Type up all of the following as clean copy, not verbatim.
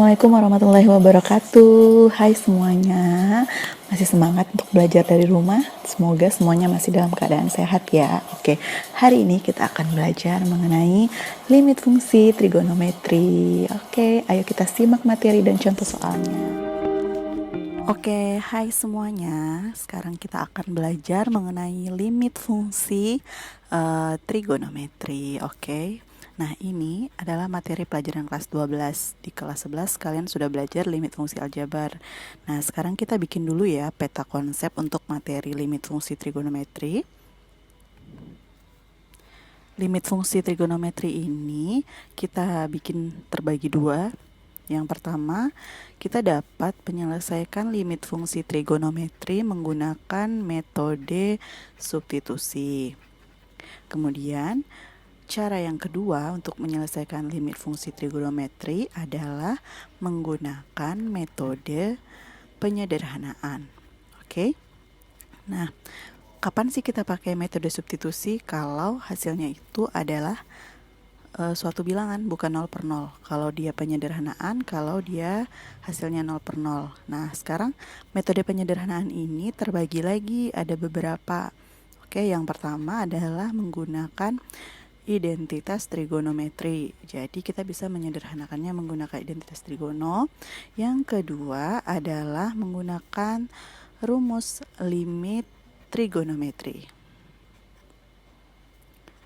Assalamualaikum warahmatullahi wabarakatuh. Hai semuanya, masih semangat untuk belajar dari rumah? Semoga semuanya masih dalam keadaan sehat ya. Oke, hari ini kita akan belajar mengenai limit fungsi trigonometri. Oke, ayo kita simak materi dan contoh soalnya. Oke, hai semuanya. Sekarang kita akan belajar mengenai limit fungsi trigonometri. Oke. Nah, ini adalah materi pelajaran kelas 12. Di kelas 11 kalian sudah belajar limit fungsi aljabar. Nah, sekarang kita bikin dulu ya peta konsep untuk materi limit fungsi trigonometri. Limit fungsi trigonometri ini kita bikin terbagi dua. Yang pertama, kita dapat menyelesaikan limit fungsi trigonometri menggunakan metode substitusi. Kemudian, cara yang kedua untuk menyelesaikan limit fungsi trigonometri adalah menggunakan metode penyederhanaan. Oke? Nah, kapan sih kita pakai metode substitusi? Kalau hasilnya itu adalah suatu bilangan, bukan 0 per 0. Kalau dia penyederhanaan, kalau dia hasilnya 0 per 0. Nah, sekarang metode penyederhanaan ini terbagi lagi, ada beberapa. Oke, yang pertama adalah menggunakan identitas trigonometri. Jadi kita bisa menyederhanakannya menggunakan identitas trigono. Yang kedua adalah menggunakan rumus limit trigonometri.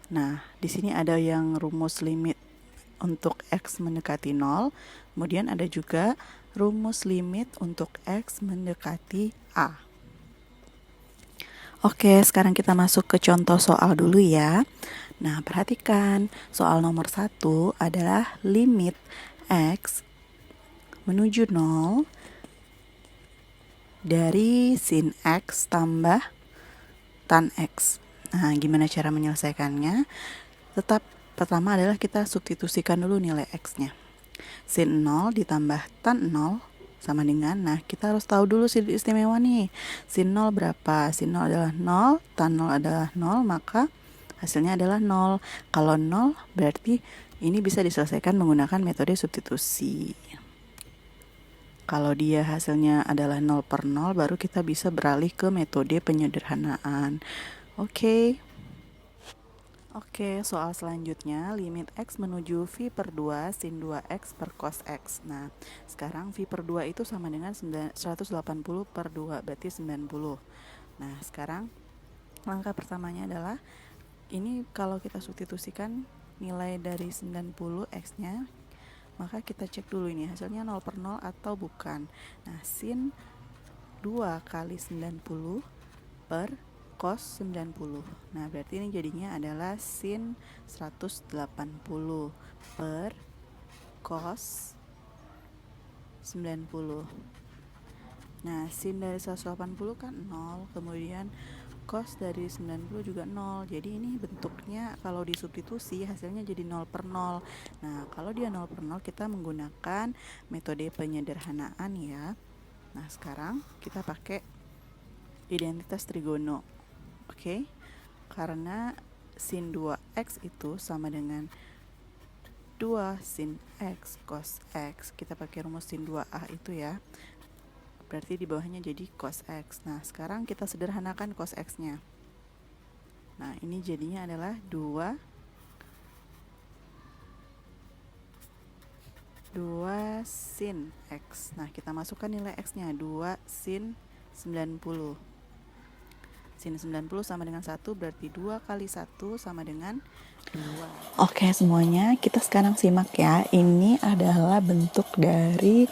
Nah, di sini ada yang rumus limit untuk X mendekati 0, kemudian ada juga rumus limit untuk X mendekati A. Oke, sekarang kita masuk ke contoh soal dulu ya. Nah, perhatikan, soal nomor 1 adalah limit X menuju 0 dari sin X tambah tan X. Nah, gimana cara menyelesaikannya? Tetap pertama adalah kita substitusikan dulu nilai X-nya. Sin 0 ditambah tan 0 sama dengan, nah kita harus tahu dulu sin istimewa nih. Sin 0 berapa? Sin 0 adalah 0, tan 0 adalah 0, maka hasilnya adalah 0. Kalau 0 berarti ini bisa diselesaikan menggunakan metode substitusi. Kalau dia hasilnya adalah 0 per 0, baru kita bisa beralih ke metode penyederhanaan. Oke, soal selanjutnya, limit X menuju V per 2 sin 2X per cos X. Nah, sekarang V per 2 itu sama dengan 180 per 2, berarti 90. Nah, sekarang langkah pertamanya adalah, ini kalau kita substitusikan nilai dari 90 X-nya, maka kita cek dulu ini hasilnya 0 per 0 atau bukan. Nah, sin 2 kali 90 per cos 90. Nah, berarti ini jadinya adalah sin 180 per cos 90. Nah, sin dari 180 kan 0, kemudian cos dari 90 juga 0. Jadi ini bentuknya kalau disubstitusi hasilnya jadi 0 per 0. Nah, kalau dia 0 per 0 kita menggunakan metode penyederhanaan ya. Nah, sekarang kita pakai identitas trigono. Oke, karena sin 2X itu sama dengan 2 sin X cos X. Kita pakai rumus sin 2A itu ya. Berarti di bawahnya jadi cos X. Nah, sekarang kita sederhanakan cos X-nya. Nah, ini jadinya adalah 2 sin X. Nah, kita masukkan nilai X-nya, 2 sin 90. Sin 90 sama dengan 1, berarti 2 kali 1 sama dengan 2. Oke semuanya, kita sekarang simak ya. Ini adalah bentuk dari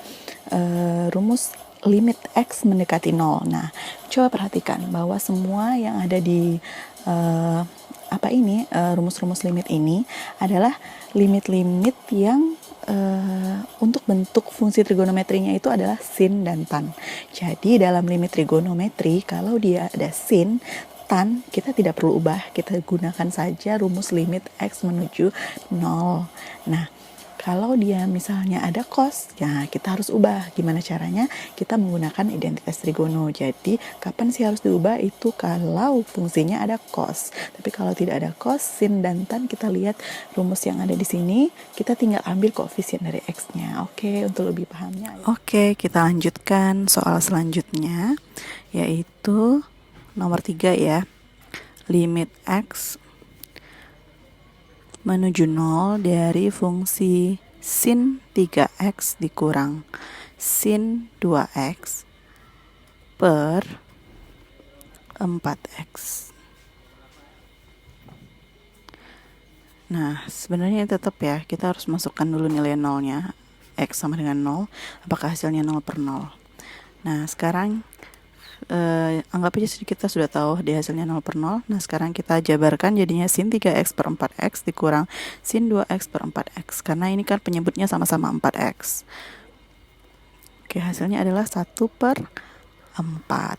rumus limit X mendekati 0. Nah, coba perhatikan bahwa semua yang ada di rumus-rumus limit ini adalah limit-limit yang untuk bentuk fungsi trigonometrinya itu adalah sin dan tan. Jadi dalam limit trigonometri, kalau dia ada sin, tan, kita tidak perlu ubah, kita gunakan saja rumus limit X menuju 0. Nah, Kalau dia misalnya ada cos, ya kita harus ubah. Gimana caranya? Kita menggunakan identitas trigono. Jadi, kapan sih harus diubah? Itu kalau fungsinya ada cos. Tapi kalau tidak ada cos, sin dan tan, kita lihat rumus yang ada di sini, kita tinggal ambil koefisien dari x-nya. Oke, untuk lebih pahamnya. Oke, kita lanjutkan soal selanjutnya, yaitu nomor 3 ya. Limit x menuju 0 dari fungsi sin 3x dikurang sin 2x per 4x. Nah, sebenarnya tetap ya, kita harus masukkan dulu nilai nolnya. X sama dengan 0, apakah hasilnya 0 per 0. Nah, sekarang anggap aja kita sudah tahu di hasilnya 0 per 0. Nah, sekarang kita jabarkan jadinya sin 3x per 4x dikurang sin 2x per 4x. Karena ini kan penyebutnya sama-sama 4x. Oke, hasilnya adalah 1 per 4.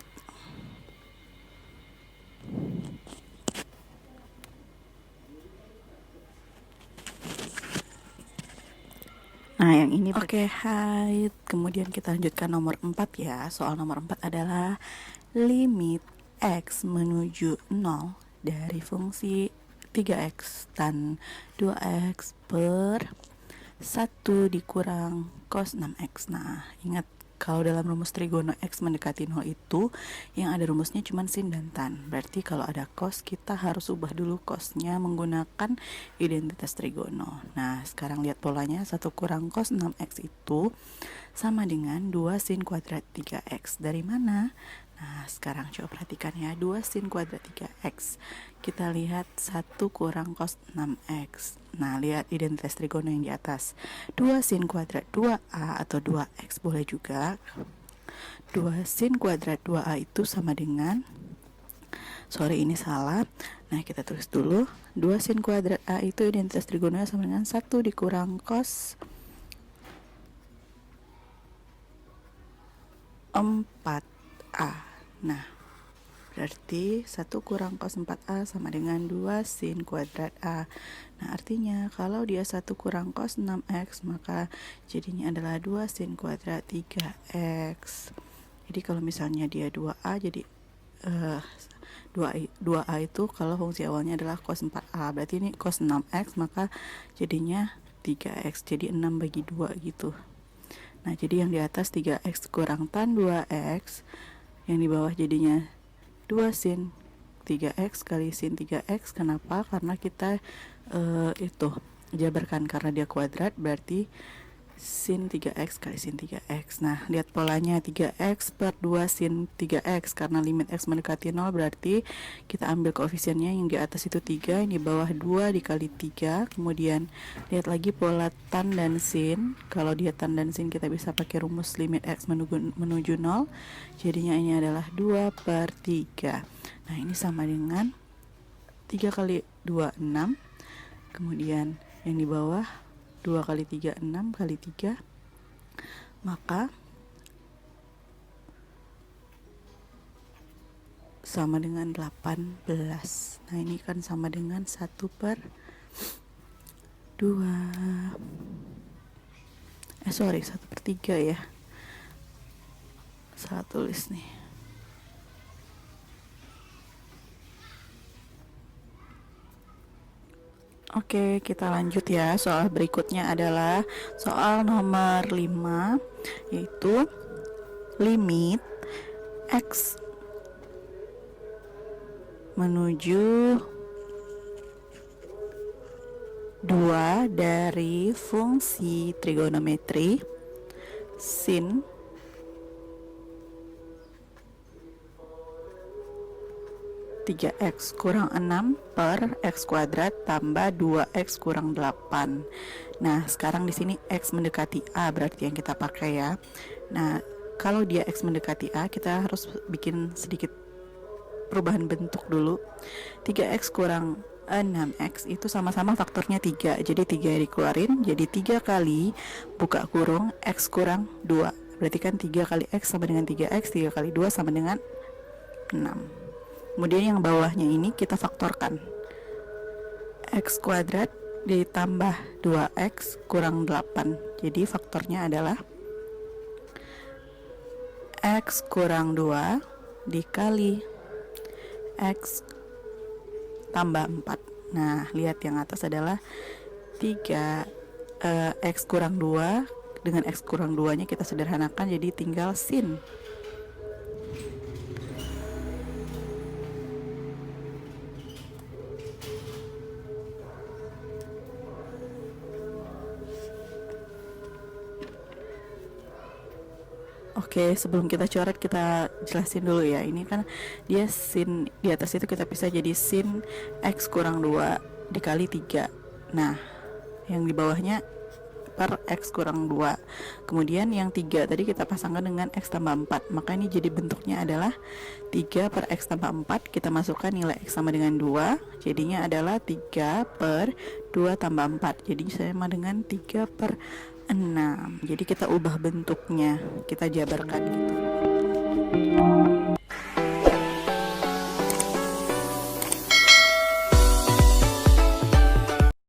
Nah, yang ini oke, hai. Kemudian kita lanjutkan nomor 4 ya. Soal nomor 4 adalah limit x menuju 0 dari fungsi 3x tan 2x per 1 dikurang cos 6x. Nah, ingat kalau dalam rumus trigono x mendekati 0 itu yang ada rumusnya cuma sin dan tan. Berarti kalau ada cos, kita harus ubah dulu cosnya menggunakan identitas trigono. Nah, sekarang lihat polanya. 1 kurang cos 6x itu sama dengan 2 sin kuadrat 3x. Dari mana? Nah, sekarang coba perhatikan ya. 2 sin kuadrat 3x. Kita lihat 1 kurang cos 6x. Nah, lihat identitas trigono yang di atas. 2 sin kuadrat 2a atau 2x boleh juga. 2 sin kuadrat 2a itu sama dengan, sorry ini salah. Nah, kita tulis dulu. 2 sin kuadrat a itu identitas trigononya sama dengan 1 dikurang cos 4a. Nah, berarti 1 kurang cos 4a sama dengan 2 sin kuadrat a. Nah, artinya kalau dia 1 kurang cos 6x, maka jadinya adalah 2 sin kuadrat 3x. Jadi kalau misalnya dia 2a, jadi 2a itu kalau fungsi awalnya adalah cos 4a, berarti ini cos 6x, maka jadinya 3x, jadi 6 bagi 2 gitu. Nah, jadi yang di atas 3x kurang tan 2x, yang di bawah jadinya 2 sin 3x kali sin 3x. Kenapa? Karena kita itu jabarkan karena dia kuadrat, berarti sin 3x kali sin 3x. Nah, lihat polanya 3x per 2 sin 3x. Karena limit x mendekati 0, berarti kita ambil koefisiennya, yang di atas itu 3, yang di bawah 2 dikali 3. Kemudian lihat lagi pola tan dan sin. Kalau dia tan dan sin, kita bisa pakai rumus limit x menuju 0. Jadinya ini adalah 2 per 3. Nah, ini sama dengan 3 kali 2, 6. Kemudian yang di bawah 2 kali 3, 6 kali 3, maka sama dengan 18. Nah, ini kan sama dengan 1 per 2. 1 per 3 ya. Salah tulis nih. Oke, kita lanjut ya. Soal berikutnya adalah soal nomor 5, yaitu limit x menuju 2 dari fungsi trigonometri sin 3x kurang 6 per x kuadrat tambah 2x kurang 8. Nah, sekarang di sini x mendekati a, berarti yang kita pakai ya. Nah, kalau dia x mendekati a, kita harus bikin sedikit perubahan bentuk dulu. 3x kurang 6x itu sama-sama faktornya 3. Jadi 3 dikeluarin, jadi 3 kali buka kurung x kurang 2. Berarti kan 3 kali x sama dengan 3x, 3 kali 2 sama dengan 6. Kemudian yang bawahnya ini kita faktorkan. X kuadrat ditambah 2x kurang 8. Jadi faktornya adalah x kurang 2 dikali x tambah 4. Nah, lihat yang atas adalah 3 x kurang 2. Dengan x kurang 2 nya kita sederhanakan jadi tinggal sin. Oke, sebelum kita coret kita jelasin dulu ya. Ini kan dia sin, di atas itu kita bisa jadi sin x kurang 2 dikali 3. Nah, yang di bawahnya per x kurang 2. Kemudian yang 3 tadi kita pasangkan dengan x tambah 4. Maka ini jadi bentuknya adalah 3 per x tambah 4. Kita masukkan nilai x sama dengan 2. Jadinya adalah 3 per 2 tambah 4. Jadi sama dengan 3 per 6. Jadi kita ubah bentuknya, kita jabarkan gitu.